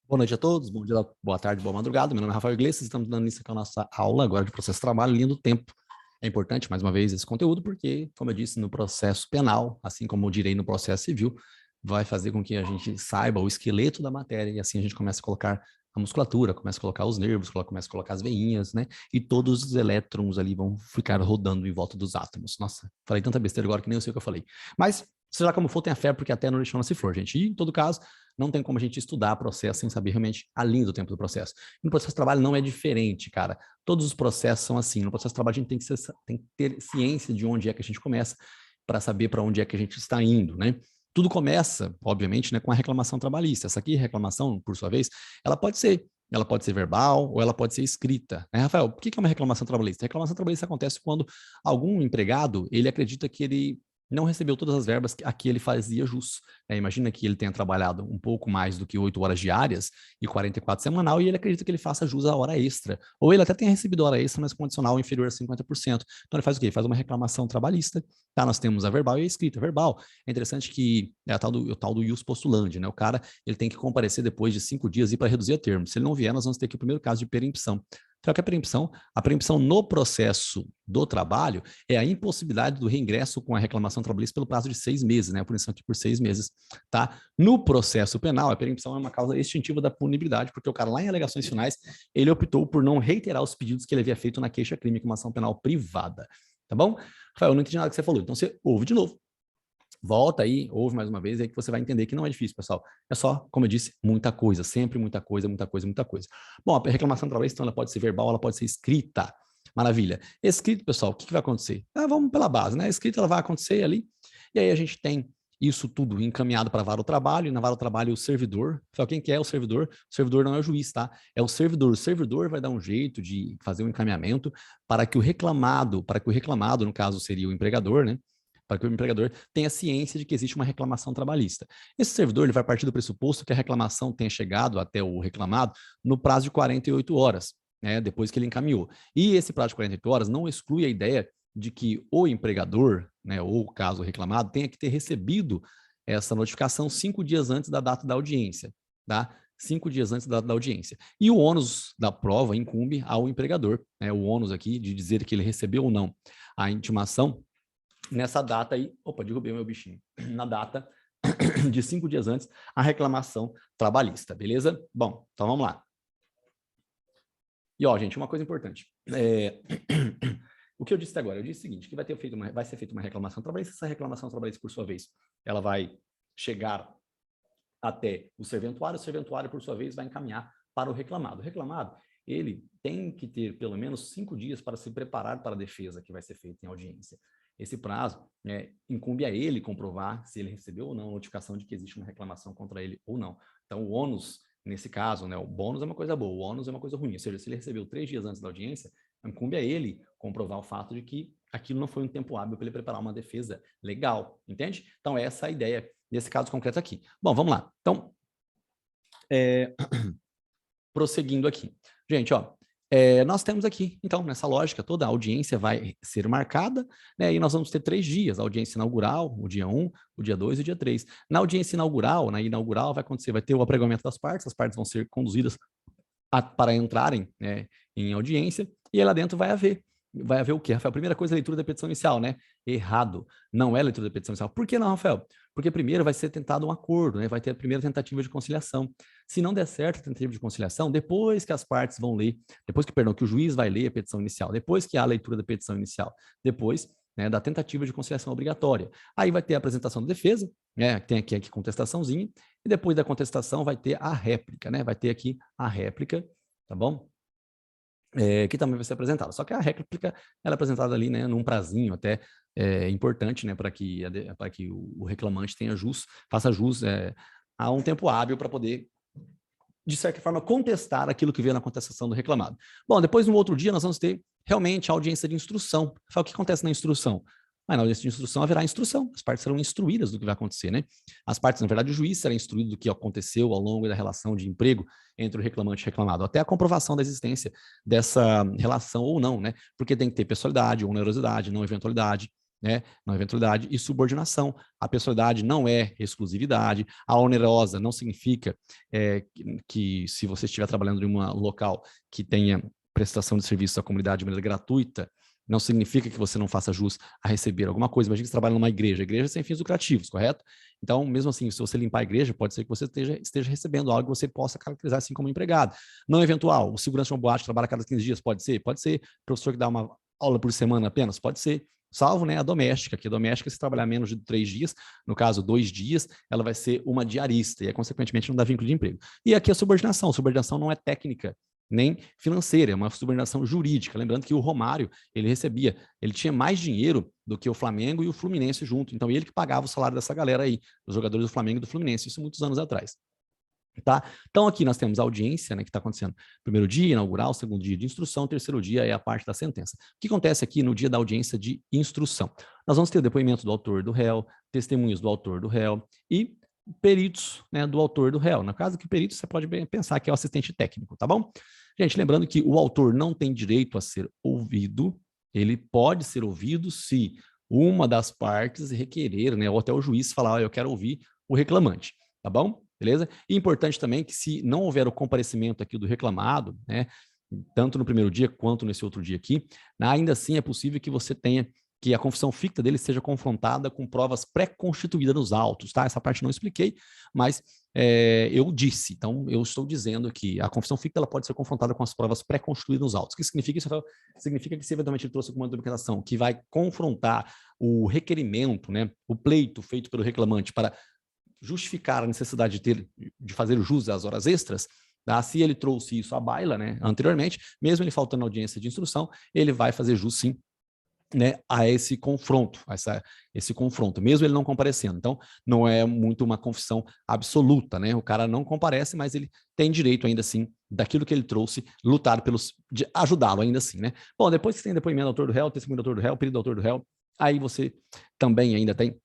Boa noite a todos, bom dia, boa tarde, boa madrugada. Meu nome é Rafael Iglesias, estamos dando início com a nossa aula agora de processo de trabalho, linha do tempo. É importante, mais uma vez, esse conteúdo, porque, como eu disse, no processo penal, assim como eu direi no processo civil, vai fazer com que a gente saiba o esqueleto da matéria e assim a gente começa a colocar a musculatura, começa a colocar os nervos, começa a colocar as veinhas, né? E todos os elétrons ali vão ficar rodando em volta dos átomos. Nossa, falei tanta besteira agora que nem eu sei o que eu falei. Mas, seja lá como for, tenha fé, porque até não lixona se for, gente. E, em todo caso, não tem como a gente estudar processo sem saber realmente a linha do tempo do processo. E no processo de trabalho não é diferente, cara. Todos os processos são assim. No processo de trabalho a gente tem que ter ciência de onde é que a gente começa para saber para onde é que a gente está indo, né? Tudo começa, obviamente, né, com a reclamação trabalhista. Essa aqui, reclamação, por sua vez, ela pode ser verbal ou ela pode ser escrita. Né, Rafael? Por que é uma reclamação trabalhista? A reclamação trabalhista acontece quando algum empregado, ele acredita que ele não recebeu todas as verbas a que ele fazia jus. Imagina que ele tenha trabalhado um pouco mais do que 8 horas diárias e 44 semanal, e ele acredita que ele faça jus à hora extra. Ou ele até tenha recebido hora extra, mas condicional inferior a 50%. Então ele faz o quê? Ele faz uma reclamação trabalhista. Tá? Nós temos a verbal e a escrita. Verbal, é interessante que é o tal do ius postulandi, né? O cara ele tem que comparecer depois de 5 dias e para reduzir a termo. Se ele não vier, nós vamos ter aqui o primeiro caso de perempção. Só que a preempção no processo do trabalho é a impossibilidade do reingresso com a reclamação trabalhista pelo prazo de 6 meses, né? A punição aqui por 6 meses, tá? No processo penal, a perempção é uma causa extintiva da punibilidade, porque o cara lá em alegações finais, ele optou por não reiterar os pedidos que ele havia feito na queixa-crime, que é uma ação penal privada, tá bom? Rafael, eu não entendi nada que você falou, então você ouve de novo. Volta aí, ouve mais uma vez, aí que você vai entender que não é difícil, pessoal. É só, como eu disse, muita coisa, sempre muita coisa, muita coisa, muita coisa. Bom, a reclamação trabalhista, então, ela pode ser verbal, ela pode ser escrita. Maravilha. Escrito, pessoal, o que vai acontecer? Vamos pela base, né? Escrita, ela vai acontecer ali, e aí a gente tem isso tudo encaminhado para a vara do trabalho, e na vara do trabalho o servidor. Só quem que é o servidor? O servidor não é o juiz, tá? É o servidor. O servidor vai dar um jeito de fazer um encaminhamento para que o reclamado, no caso seria o empregador, né? Para que o empregador tenha ciência de que existe uma reclamação trabalhista. Esse servidor ele vai partir do pressuposto que a reclamação tenha chegado até o reclamado no prazo de 48 horas, né, depois que ele encaminhou. E esse prazo de 48 horas não exclui a ideia de que o empregador, né, ou o caso reclamado, tenha que ter recebido essa notificação 5 dias antes da data da audiência, tá? 5 dias antes da audiência. E o ônus da prova incumbe ao empregador, né? O ônus aqui de dizer que ele recebeu ou não a intimação nessa data aí, opa, derrubei o meu bichinho, na data de 5 dias antes, a reclamação trabalhista, beleza? Bom, então vamos lá. E ó, gente, uma coisa importante. O que eu disse até agora? Eu disse o seguinte, que vai ser feita uma reclamação trabalhista, essa reclamação trabalhista, por sua vez, ela vai chegar até o serventuário, por sua vez, vai encaminhar para o reclamado. O reclamado, ele tem que ter pelo menos 5 dias para se preparar para a defesa que vai ser feita em audiência. Esse prazo incumbe a ele comprovar se ele recebeu ou não a notificação de que existe uma reclamação contra ele ou não. Então, o ônus, nesse caso, né, o bônus é uma coisa boa, o ônus é uma coisa ruim. Ou seja, se ele recebeu 3 dias antes da audiência, incumbe a ele comprovar o fato de que aquilo não foi um tempo hábil para ele preparar uma defesa legal, entende? Então, essa é a ideia nesse caso concreto aqui. Bom, vamos lá. Então, prosseguindo aqui. Gente, ó, nós temos aqui, então, nessa lógica toda, a audiência vai ser marcada, né, e nós vamos ter 3 dias, a audiência inaugural, o dia 1, o dia 2 e o dia 3. Na audiência inaugural, na inaugural vai ter o apregoamento das partes, as partes vão ser conduzidas para entrarem, né, em audiência, e aí lá dentro vai haver o quê, Rafael? A primeira coisa é a leitura da petição inicial, né? Errado. Não é a leitura da petição inicial. Por que não, Rafael? Porque primeiro vai ser tentado um acordo, né? Vai ter a primeira tentativa de conciliação. Se não der certo a tentativa de conciliação, depois que as partes vão ler, que o juiz vai ler a petição inicial, depois que há a leitura da petição inicial, depois, né, da tentativa de conciliação obrigatória. Aí vai ter a apresentação da defesa, né? Tem aqui a contestaçãozinha, e depois da contestação vai ter a réplica, né? Vai ter aqui a réplica, tá bom? Que também vai ser apresentada. Só que a réplica ela é apresentada ali, né, num prazinho até importante, né, para que o reclamante faça jus a um tempo hábil para poder, de certa forma, contestar aquilo que veio na contestação do reclamado. Bom, depois, no outro dia, nós vamos ter realmente a audiência de instrução. O que acontece na instrução? Na audiência de instrução haverá instrução, as partes serão instruídas do que vai acontecer, né? As partes, na verdade, o juiz será instruído do que aconteceu ao longo da relação de emprego entre o reclamante e o reclamado, até a comprovação da existência dessa relação ou não, né? Porque tem que ter pessoalidade, onerosidade, não eventualidade, né? Não eventualidade e subordinação. A pessoalidade não é exclusividade. A onerosa não significa que se você estiver trabalhando em um local que tenha prestação de serviço à comunidade de maneira gratuita, não significa que você não faça jus a receber alguma coisa. Imagina que você trabalha numa igreja, igreja sem fins lucrativos, correto? Então, mesmo assim, se você limpar a igreja, pode ser que você esteja recebendo algo que você possa caracterizar assim como empregado. Não eventual, o segurança de uma boate trabalha a cada 15 dias, pode ser? Pode ser. Professor que dá uma aula por semana apenas? Pode ser. Salvo, né, a doméstica, que a doméstica, se trabalhar menos de 3 dias, no caso, 2 dias, ela vai ser uma diarista, e, consequentemente, não dá vínculo de emprego. E aqui a subordinação. Subordinação não é técnica, nem financeira, é uma subordinação jurídica. Lembrando que o Romário, ele tinha mais dinheiro do que o Flamengo e o Fluminense junto. Então, ele que pagava o salário dessa galera aí, os jogadores do Flamengo e do Fluminense, isso muitos anos atrás. Tá? Então, aqui nós temos a audiência, né, que está acontecendo. Primeiro dia, inaugural, segundo dia de instrução, terceiro dia é a parte da sentença. O que acontece aqui no dia da audiência de instrução? Nós vamos ter o depoimento do autor do réu, testemunhos do autor do réu e peritos, né, do autor do réu. No caso que perito, você pode pensar que é o assistente técnico, tá bom? Gente, lembrando que o autor não tem direito a ser ouvido, ele pode ser ouvido se uma das partes requerer, né, ou até o juiz falar, eu quero ouvir o reclamante, tá bom? Beleza? E importante também que se não houver o comparecimento aqui do reclamado, né, tanto no primeiro dia quanto nesse outro dia aqui, ainda assim é possível que você tenha que a confissão ficta dele seja confrontada com provas pré-constituídas nos autos, tá? Essa parte não expliquei, mas eu disse. Então, eu estou dizendo que a confissão ficta ela pode ser confrontada com as provas pré-constituídas nos autos. O que significa isso? Significa que se eventualmente ele trouxe alguma documentação que vai confrontar o requerimento, né, o pleito feito pelo reclamante para justificar a necessidade de fazer jus às horas extras, tá? Se ele trouxe isso à baila, né, anteriormente, mesmo ele faltando audiência de instrução, ele vai fazer jus, sim, né, a esse confronto, esse confronto, mesmo ele não comparecendo. Então, não é muito uma confissão absoluta, né? O cara não comparece, mas ele tem direito ainda assim, daquilo que ele trouxe, lutar de ajudá-lo ainda assim, né? Bom, depois que tem depoimento do autor do réu, testemunho do autor do réu, período do autor do réu, aí você também ainda tem,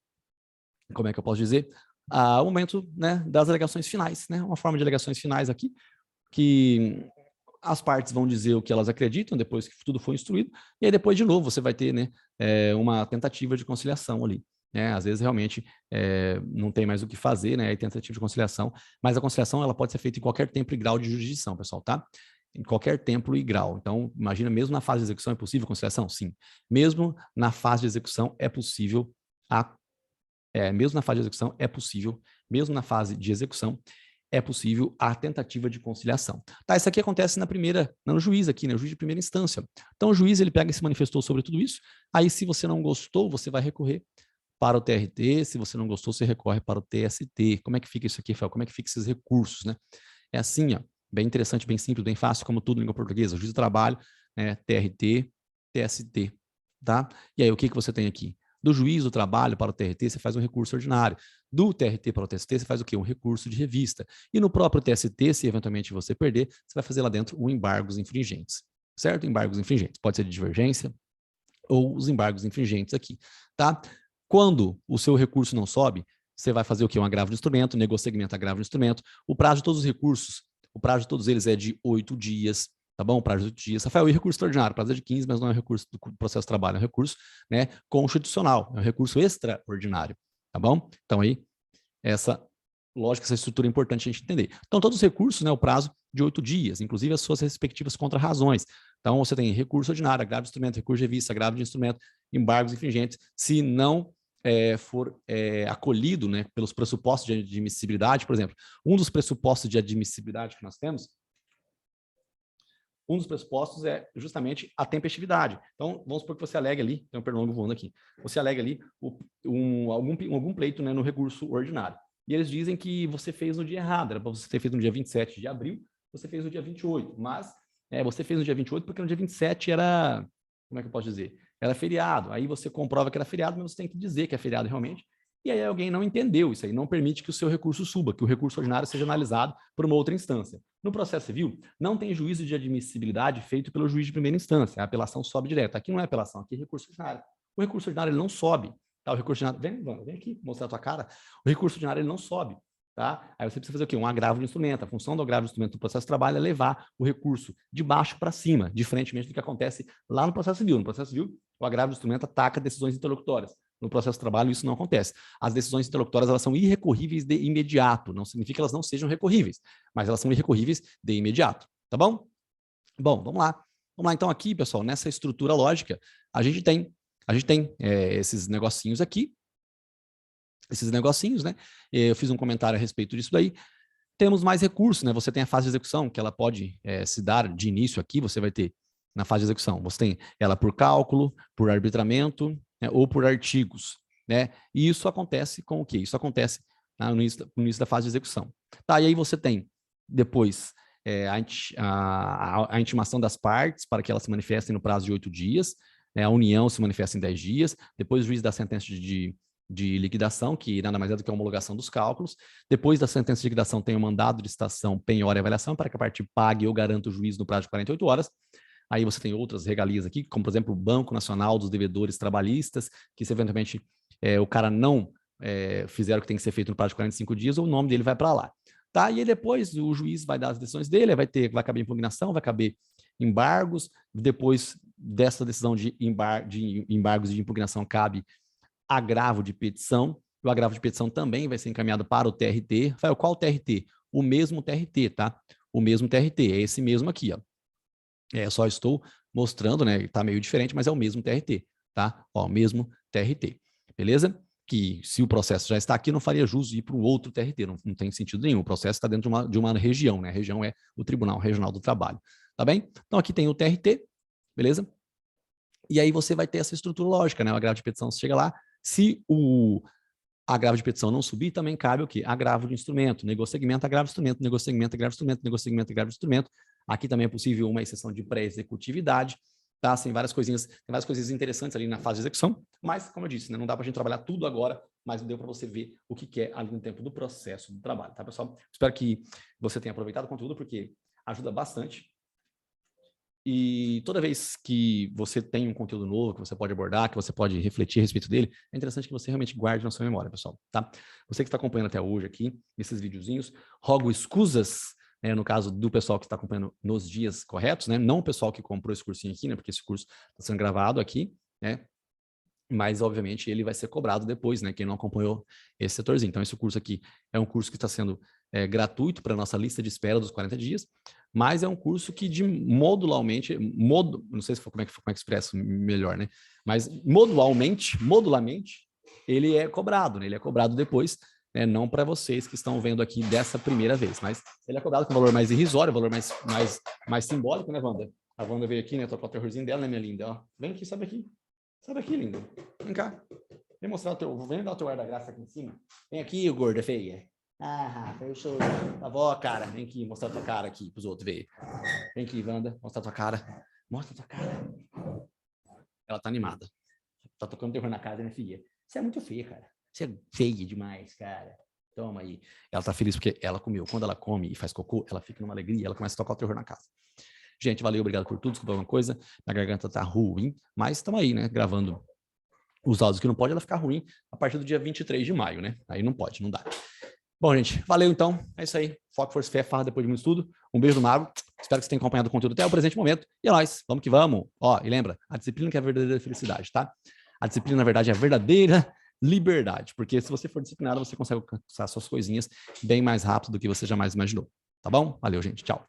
como é que eu posso dizer? O momento, né, das alegações finais, né? Uma forma de alegações finais aqui, que as partes vão dizer o que elas acreditam depois que tudo for instruído, e aí depois, de novo, você vai ter, né, uma tentativa de conciliação ali. Né? Às vezes, realmente, não tem mais o que fazer, né, aí tentativa de conciliação, mas a conciliação ela pode ser feita em qualquer tempo e grau de jurisdição, pessoal, tá? Em qualquer tempo e grau. Então, imagina, mesmo na fase de execução é possível conciliação? Sim. Mesmo na fase de execução é possível mesmo na fase de execução é possível, mesmo na fase de execução, é possível a tentativa de conciliação. Tá, isso aqui acontece no juiz aqui, né, o juiz de primeira instância. Então, o juiz, ele pega e se manifestou sobre tudo isso, aí se você não gostou, você vai recorrer para o TRT, se você não gostou, você recorre para o TST. Como é que fica isso aqui, Fel? Como é que fica esses recursos, né? É assim, ó, bem interessante, bem simples, bem fácil, como tudo em língua portuguesa, juiz do trabalho, né, TRT, TST, tá? E aí, o que você tem aqui? Do juiz do trabalho para o TRT, você faz um recurso ordinário. Do TRT para o TST, você faz o quê? Um recurso de revista. E no próprio TST, se eventualmente você perder, você vai fazer lá dentro o embargos infringentes. Certo? Embargos infringentes. Pode ser de divergência ou os embargos infringentes aqui. Tá? Quando o seu recurso não sobe, você vai fazer o quê? Um agravo de instrumento, negocia-segmento, agravo de instrumento. O prazo de todos os recursos, o prazo de todos eles é de 8 dias. Tá bom? Prazo de 8 dias. Rafael, e recurso extraordinário? Prazo é de 15, mas não é um recurso do processo de trabalho, é um recurso, né, constitucional, é um recurso extraordinário. Tá bom? Então, aí, essa lógica, essa estrutura é importante a gente entender. Então, todos os recursos, né, o prazo de 8 dias, inclusive as suas respectivas contrarrazões. Então, você tem recurso ordinário, agravo de instrumento, recurso de revista, agravo de instrumento, embargos infringentes. Se não for acolhido, né, pelos pressupostos de admissibilidade, por exemplo, um dos pressupostos de admissibilidade que nós temos, um dos pressupostos é justamente a tempestividade. Então, vamos supor que você alegue ali, tem um pernilongo voando aqui, você alega ali algum pleito, né, no recurso ordinário. E eles dizem que você fez no dia errado, era para você ter feito no dia 27 de abril, você fez no dia 28, mas você fez no dia 28 porque no dia 27 era, como é que eu posso dizer? Era feriado, aí você comprova que era feriado, mas você tem que dizer que é feriado realmente, e aí alguém não entendeu isso aí, não permite que o seu recurso suba, que o recurso ordinário seja analisado por uma outra instância. No processo civil, não tem juízo de admissibilidade feito pelo juiz de primeira instância, a apelação sobe direto. Aqui não é apelação, aqui é recurso ordinário. O recurso ordinário ele não sobe. Tá, o recurso ordinário, vem aqui mostrar a tua cara. O recurso ordinário ele não sobe. tá? Aí você precisa fazer o quê? Um agravo de instrumento. A função do agravo de instrumento do processo de trabalho é levar o recurso de baixo para cima, diferentemente do que acontece lá no processo civil. No processo civil, o agravo de instrumento ataca decisões interlocutórias. No processo de trabalho, isso não acontece. As decisões interlocutórias, elas são irrecorríveis de imediato. Não significa que elas não sejam recorríveis, mas elas são irrecorríveis de imediato, tá bom? Bom, vamos lá. Vamos lá, então, aqui, pessoal, nessa estrutura lógica, a gente tem esses negocinhos aqui, né? Eu fiz um comentário a respeito disso daí. Temos mais recursos, né? Você tem a fase de execução, que ela pode se dar de início aqui, você vai ter na fase de execução. Você tem ela por cálculo, por arbitramento, né? Ou por artigos, né? E isso acontece com o quê? Isso acontece no início da fase de execução. Tá, e aí você tem depois a intimação das partes para que elas se manifestem no prazo de 8 dias, né? A união se manifesta em 10 dias, depois o juiz dá sentença de liquidação, que nada mais é do que a homologação dos cálculos. Depois da sentença de liquidação, tem o mandado de citação, penhora e avaliação, para que a parte pague ou garanta o juiz no prazo de 48 horas. Aí você tem outras regalias aqui, como, por exemplo, o Banco Nacional dos Devedores Trabalhistas, que se eventualmente o cara não fizer o que tem que ser feito no prazo de 45 dias, o nome dele vai para lá. Tá? E aí depois o juiz vai dar as decisões dele, vai caber impugnação, vai caber embargos. Depois dessa decisão de embargos e de impugnação, cabe agravo de petição. O agravo de petição também vai ser encaminhado para o TRT. Rafael, qual TRT? O mesmo TRT, tá? O mesmo TRT, é esse mesmo aqui, ó. Só estou mostrando, né? Tá meio diferente, mas é o mesmo TRT, tá? Ó, mesmo TRT, beleza? Que se o processo já está aqui, não faria jus ir para o outro TRT, não tem sentido nenhum. O processo está dentro de uma região, né? A região é o Tribunal Regional do Trabalho, tá bem? Então aqui tem o TRT, beleza? E aí você vai ter essa estrutura lógica, né? O agravo de petição chega lá. Se o agravo de petição não subir, também cabe o quê? Agravo de instrumento, negossegmento, agravo de instrumento, negossegmento, agravo de instrumento, negossegmento, agravo de instrumento. Aqui também é possível uma exceção de pré-executividade, tá? Tem várias coisinhas interessantes ali na fase de execução, mas, como eu disse, né, não dá para a gente trabalhar tudo agora, mas deu para você ver o que é ali no tempo do processo do trabalho, tá, pessoal? Espero que você tenha aproveitado o conteúdo, porque ajuda bastante. E toda vez que você tem um conteúdo novo que você pode abordar, que você pode refletir a respeito dele, é interessante que você realmente guarde na sua memória, pessoal, tá? Você que está acompanhando até hoje aqui, esses videozinhos, rogo escusas, né, no caso do pessoal que está acompanhando nos dias corretos, né? Não o pessoal que comprou esse cursinho aqui, né? Porque esse curso está sendo gravado aqui, né? Mas, obviamente, ele vai ser cobrado depois, né? Quem não acompanhou esse setorzinho. Então, esse curso aqui é um curso que está sendo gratuito para a nossa lista de espera dos 40 dias, mas é um curso que modularmente, não sei se como é que expresso melhor, né? Mas modularmente, ele é cobrado, né? Ele é cobrado depois, né? Não para vocês que estão vendo aqui dessa primeira vez, mas ele é cobrado com valor mais irrisório, valor mais simbólico, né, Wanda? A Wanda veio aqui, né? Tô com o terrorzinho dela, né, minha linda? Ó, vem aqui, sobe aqui. Sobe aqui, linda. Vem cá. Vem mostrar vem dar o teu ar da graça aqui em cima. Vem aqui, gorda feia. Ah, eu sou a avó, cara. Vem aqui, mostrar tua cara aqui pros outros ver. Vem aqui, Wanda, mostrar tua cara. Mostra tua cara. Ela tá animada. Tá tocando terror na casa, né, filha? Você é muito feia, cara. Você é feia demais, cara. Toma aí. Ela tá feliz porque ela comeu. Quando ela come e faz cocô, ela fica numa alegria, ela começa a tocar o terror na casa. Gente, valeu, obrigado por tudo. Desculpa uma coisa, minha garganta tá ruim, mas estamos aí, né, gravando os áudios que não pode, ela ficar ruim a partir do dia 23 de maio, né? Aí não pode, não dá. Bom, gente, valeu então. É isso aí. Foco, força, fé, farra depois de muito estudo. Um beijo do Mago. Espero que você tenha acompanhado o conteúdo até o presente momento. E é nóis. Vamos que vamos. Ó, e lembra, a disciplina que é a verdadeira felicidade, tá? A disciplina, na verdade, é a verdadeira liberdade. Porque se você for disciplinado, você consegue alcançar suas coisinhas bem mais rápido do que você jamais imaginou. Tá bom? Valeu, gente. Tchau.